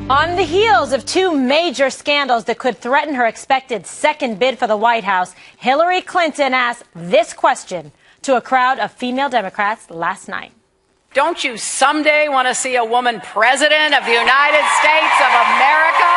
On the heels of two major scandals that could threaten her expected second bid for the White House, Hillary Clinton asked this question to a crowd of female Democrats last night. Don't you someday want to see a woman president of the United States of America?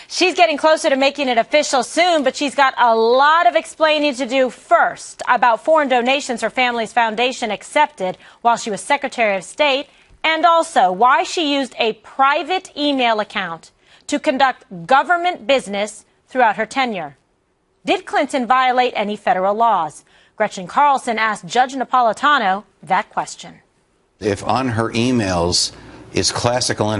She's getting closer to making it official soon, but she's got a lot of explaining to do first about foreign donations her family's foundation accepted while she was Secretary of State, and also why she used a private email account to conduct government business throughout her tenure. Did Clinton violate any federal laws? Gretchen Carlson asked Judge Napolitano that question. If on her emails is classified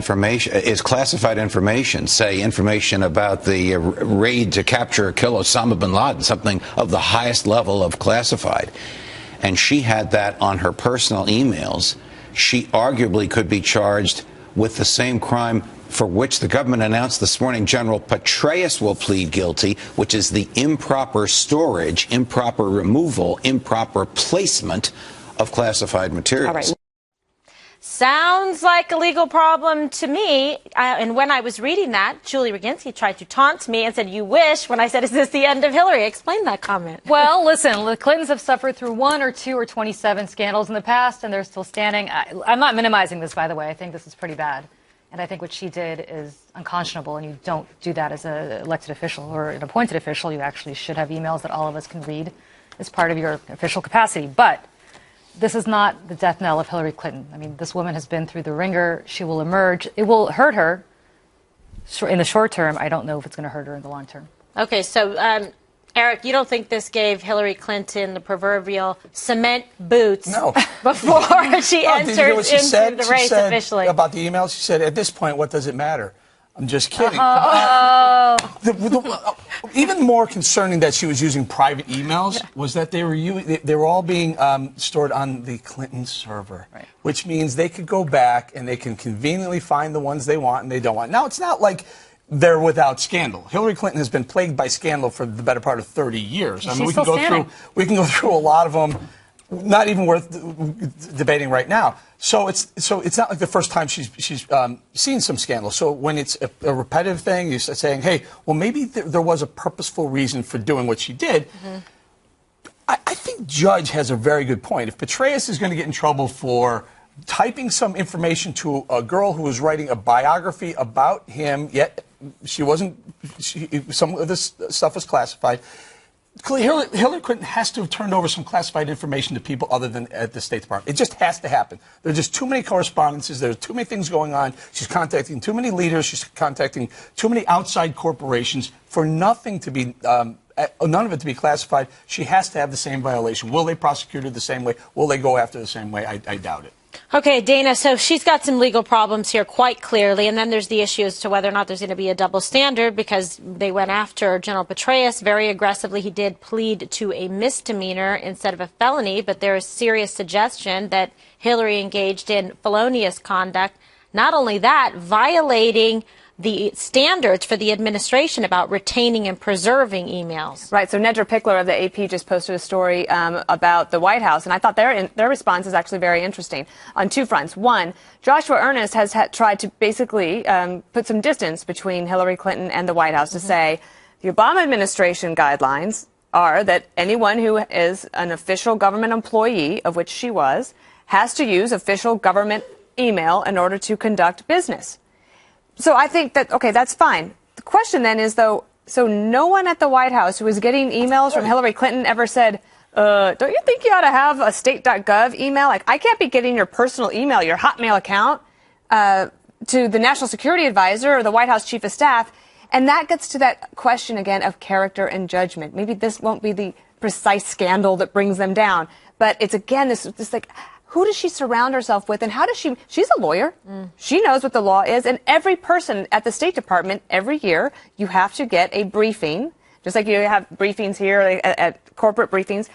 information, say information about the raid to capture or kill Osama bin Laden, something of the highest level of classified, and she had that on her personal emails, she arguably could be charged with the same crime for which the government announced this morning General Petraeus will plead guilty, which is the improper storage, improper removal, improper placement of classified materials. All right. Sounds like a legal problem to me. And when I was reading that, Julie Roginsky tried to taunt me and said, "You wish," when I said, "Is this the end of Hillary?" Explain that comment. Well, listen, the Clintons have suffered through 1 or 2 or 27 scandals in the past, and they're still standing. I'm not minimizing this, by the way. I think this is pretty bad. And I think what she did is unconscionable, and you don't do that as an elected official or an appointed official. You actually should have emails that all of us can read as part of your official capacity. But this is not the death knell of Hillary Clinton. I mean, this woman has been through the ringer. She will emerge. It will hurt her in the short term. I don't know if it's going to hurt her in the long term. Okay, so, Eric, you don't think this gave Hillary Clinton the proverbial cement boots before she enters into the race officially? About the emails, she said, at this point, what does it matter? I'm just kidding. Even more concerning that she was using private emails was that they were all being stored on the Clinton server, which means they could go back and they can conveniently find the ones they want and they don't want. Now, it's not like they're without scandal. Hillary Clinton has been plagued by scandal for the better part of 30 years. I mean, we can go through a lot of them. Not even worth debating right now. So it's not like the first time she's seen some scandal. So when it's a repetitive thing, you're saying, hey, well, maybe there was a purposeful reason for doing what she did. I think Judge has a very good point. If Petraeus is going to get in trouble for typing some information to a girl who was writing a biography about him, yet some of this stuff was classified, Hillary Clinton has to have turned over some classified information to people other than at the State Department. It just has to happen. There are just too many correspondences. There are too many things going on. She's contacting too many leaders. She's contacting too many outside corporations for nothing to be, none of it to be classified. She has to have the same violation. Will they prosecute her the same way? Will they go after the same way? I doubt it. Okay, Dana, so she's got some legal problems here quite clearly, and then there's the issue as to whether or not there's going to be a double standard because they went after General Petraeus very aggressively. He did plead to a misdemeanor instead of a felony, but there is serious suggestion that Hillary engaged in felonious conduct. Not only that, violating the standards for the administration about retaining and preserving emails. Right. So Nedra Pickler of the AP just posted a story about the White House, and I thought their response is actually very interesting on two fronts. One, Joshua Earnest has tried to basically put some distance between Hillary Clinton and the White House to say the Obama administration guidelines are that anyone who is an official government employee, of which she was, has to use official government email in order to conduct business. So I think that, okay, that's fine. The question then is, though, so no one at the White House who was getting emails from Hillary Clinton ever said, don't you think you ought to have a state.gov email? Like, I can't be getting your personal email, your Hotmail account, to the National Security Advisor or the White House Chief of Staff. And that gets to that question again of character and judgment. Maybe this won't be the precise scandal that brings them down. But it's, again, this like, who does she surround herself with, and how does she's a lawyer. She knows what the law is, and every person at the State Department, every year, you have to get a briefing, just like you have briefings here at corporate briefings.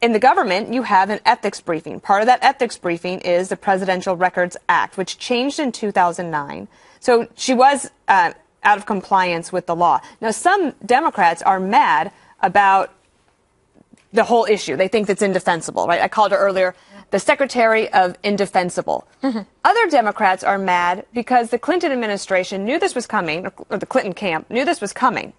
In the government, you have an ethics briefing. Part of that ethics briefing is the Presidential Records Act, which changed in 2009. So she was out of compliance with the law. Now, some Democrats are mad about the whole issue. They think it's indefensible, right? I called her earlier the Secretary of Indefensible. Other Democrats are mad because the Clinton administration knew this was coming, or the Clinton camp knew this was coming,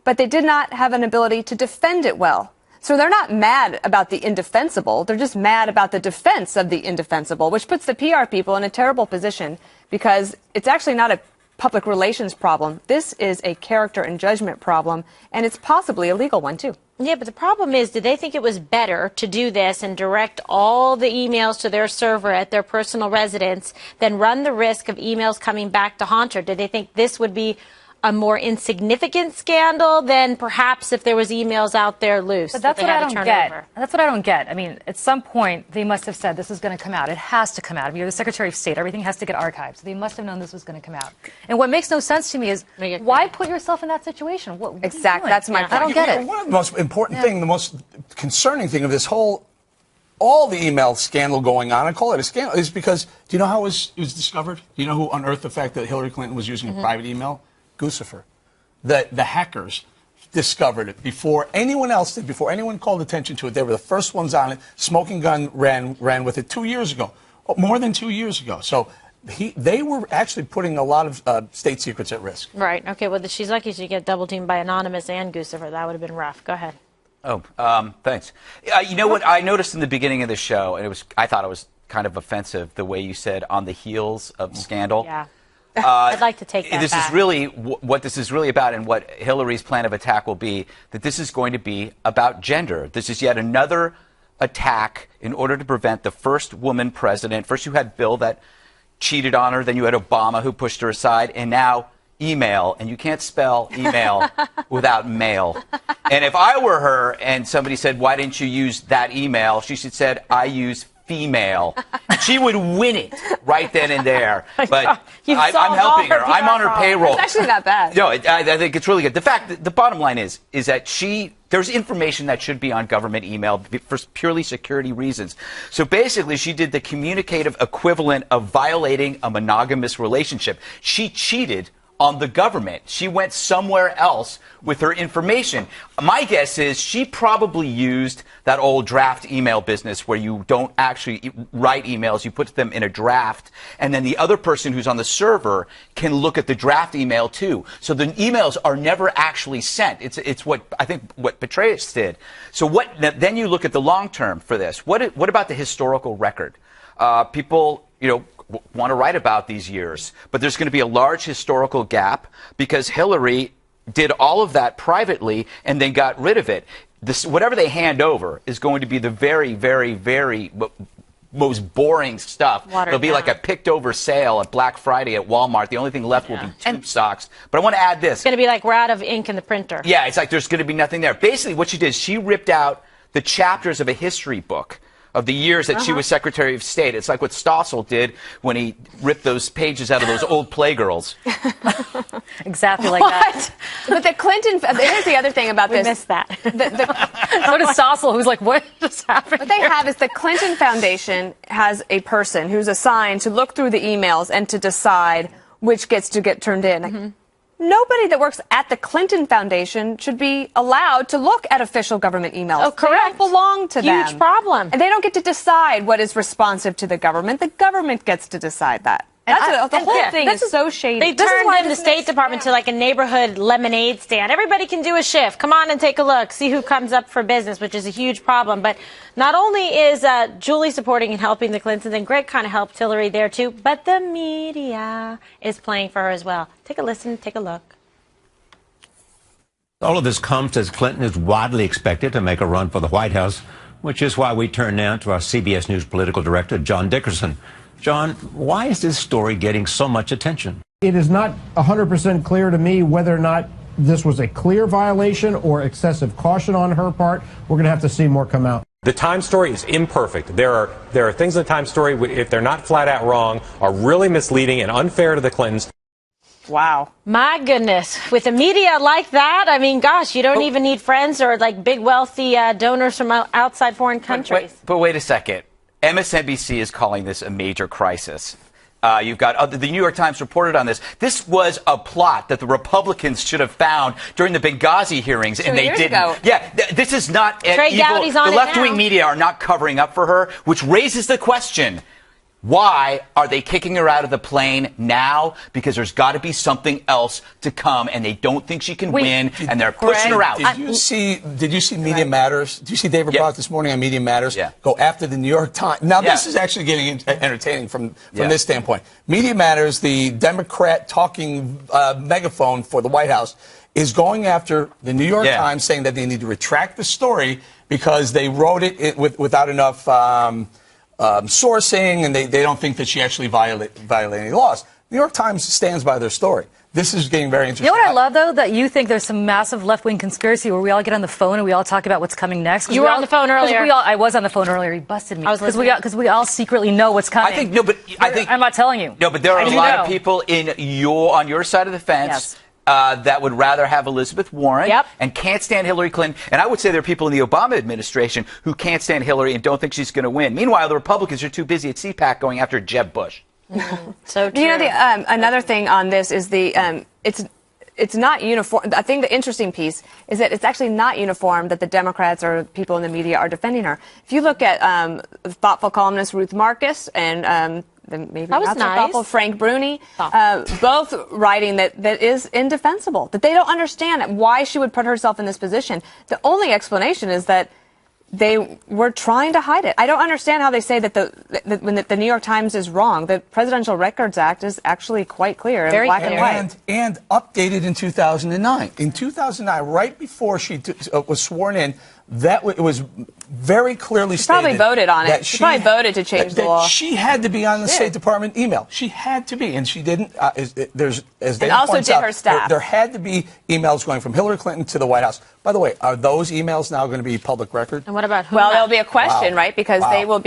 but they did not have an ability to defend it well. So they're not mad about the indefensible. They're just mad about the defense of the indefensible, which puts the PR people in a terrible position because it's actually not a public relations problem. This is a character and judgment problem, and it's possibly a legal one, too. Yeah, but the problem is, did they think it was better to do this and direct all the emails to their server at their personal residence than run the risk of emails coming back to haunt her? Did they think this would be a more insignificant scandal than perhaps if there was emails out there loose? But that's what I don't get. That's what I don't get. I mean, at some point, they must have said this is going to come out. It has to come out. I mean, you're the Secretary of State. Everything has to get archived. So they must have known this was going to come out. And what makes no sense to me is, why put yourself in that situation? What exactly. That's my point. I don't get it. One of the most important thing, the most concerning thing of this all the email scandal going on, I call it a scandal, is because, do you know how it was discovered? Do you know who unearthed the fact that Hillary Clinton was using a private email? Gutfeld. The hackers discovered it before anyone else did, before anyone called attention to it. They were the first ones on it. Smoking Gun ran with it 2 years ago, more than 2 years ago. So they were actually putting a lot of state secrets at risk. Right. Okay. Well, she's lucky she get double teamed by Anonymous and Gutfeld. That would have been rough. Go ahead. Oh, thanks. You know what I noticed in the beginning of the show, and I thought it was kind of offensive the way you said on the heels of scandal. Yeah. I'd like to take that this back. is really what this is really about, and what Hillary's plan of attack will be, that this is going to be about gender. This is yet another attack in order to prevent the first woman president. First you had Bill that cheated on her, then you had Obama who pushed her aside, and now email, and you can't spell email without mail. And if I were her and somebody said, why didn't you use that email, she should have said, I use female. She would win it right then and there. But I'm helping her. I'm on her payroll. It's actually not bad. No, I think it's really good. The bottom line is that there's information that should be on government email for purely security reasons. So basically, she did the communicative equivalent of violating a monogamous relationship. She cheated on the government. She went somewhere else with her information. My guess is she probably used that old draft email business where you don't actually write emails, you put them in a draft, and then the other person who's on the server can look at the draft email too. So the emails are never actually sent. It's what I think what Petraeus did. So then you look at the long term for this. What about the historical record? People, want to write about these years, but there's going to be a large historical gap because Hillary did all of that privately and then got rid of it. Whatever they hand over is going to be the very, very, very most boring stuff. It'll be like a picked over sale at Black Friday at Walmart. The only thing left will be tube socks. But I want to add this. It's going to be like we're out of ink in the printer. Yeah, it's like there's going to be nothing there. Basically, what she did, she ripped out the chapters of a history book of the years that she was Secretary of State. It's like what Stossel did when he ripped those pages out of those old Playgirls. Exactly like that. But the Clinton, here's the other thing about this. We missed that. So does Stossel, who's like, what just happened? What they have is the Clinton Foundation has a person who's assigned to look through the emails and to decide which gets to get turned in. Nobody that works at the Clinton Foundation should be allowed to look at official government emails. Oh, correct. They don't belong to them. Huge problem. And they don't get to decide what is responsive to the government. The government gets to decide that. The whole thing is so shady. They turned in the State Department to like a neighborhood lemonade stand. Everybody can do a shift. Come on and take a look. See who comes up for business, which is a huge problem. But not only is Julie supporting and helping the Clintons, and Greg kind of helped Hillary there too, but the media is playing for her as well. Take a listen, take a look. All of this comes as Clinton is widely expected to make a run for the White House, which is why we turn now to our CBS News political director, John Dickerson. John, why is this story getting so much attention? It is not 100% clear to me whether or not this was a clear violation or excessive caution on her part. We're going to have to see more come out. The Times story is imperfect. There are things in the Times story, if they're not flat out wrong, are really misleading and unfair to the Clintons. Wow. My goodness. With a media like that, I mean, gosh, you don't even need friends or like big wealthy donors from outside foreign countries. But wait a second. MSNBC is calling this a major crisis. You've got the New York Times reported on this. This was a plot that the Republicans should have found during the Benghazi hearings, and they didn't. Ago. Yeah, this is not Trey evil. Gowdy's on The it left-wing now. media are not covering up for her, which raises the question. Why are they kicking her out of the plane now? Because there's got to be something else to come, and they don't think she can win, and they're pushing her out. Did you see Media Matters? Did you see David Brock this morning on Media Matters go after the New York Times? Now, this is actually getting entertaining from this standpoint. Media Matters, the Democrat talking megaphone for the White House, is going after the New York Times, saying that they need to retract the story because they wrote it without enough sourcing, and they don't think that she actually violated any laws. New York Times stands by their story. This is getting very interesting. You know what I love, though? That you think there's some massive left-wing conspiracy where we all get on the phone and we all talk about what's coming next. You were on the phone earlier. I was on the phone earlier. He busted me. Because we all secretly know what's coming. I'm not telling you. No, but there are a lot of people on your side of the fence. That would rather have Elizabeth Warren and can't stand Hillary Clinton. And I would say there are people in the Obama administration who can't stand Hillary and don't think she's going to win. Meanwhile, the Republicans are too busy at CPAC going after Jeb Bush. So true. You know, another thing on this is it's not uniform. I think the interesting piece is that it's actually not uniform that the Democrats or people in the media are defending her. If you look at thoughtful columnist Ruth Marcus and maybe that was not so nice. thoughtful Frank Bruni, both writing that is indefensible, that they don't understand why she would put herself in this position. The only explanation is that they were trying to hide it. I don't understand how they say that the New York Times is wrong. The Presidential Records Act is actually quite clear in black and white. And updated in 2009. In 2009, right before she was sworn in, it was very clearly stated. Probably voted on it. She probably voted to change the law. She had to be on the State Department email. She had to be, and she didn't. As David also points did out, her staff. There had to be emails going from Hillary Clinton to the White House. By the way, are those emails now going to be public record? And what about who? Well, there'll be a question, right? Because they will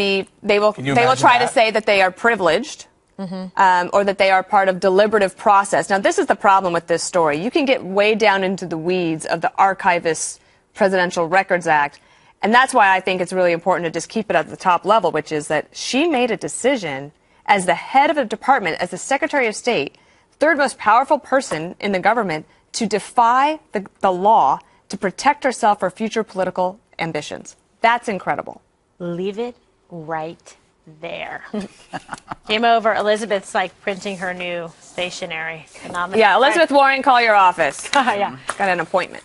try to say that they are privileged. Or that they are part of deliberative process. Now, this is the problem with this story. You can get way down into the weeds of the archivist's Presidential Records Act. And that's why I think it's really important to just keep it at the top level, which is that she made a decision as the head of a department, as the Secretary of State, third most powerful person in the government, to defy the law to protect herself for future political ambitions. That's incredible. Leave it right there. Game over. Elizabeth's like printing her new stationery. Yeah, Elizabeth Warren, call your office. Yeah. Got an appointment.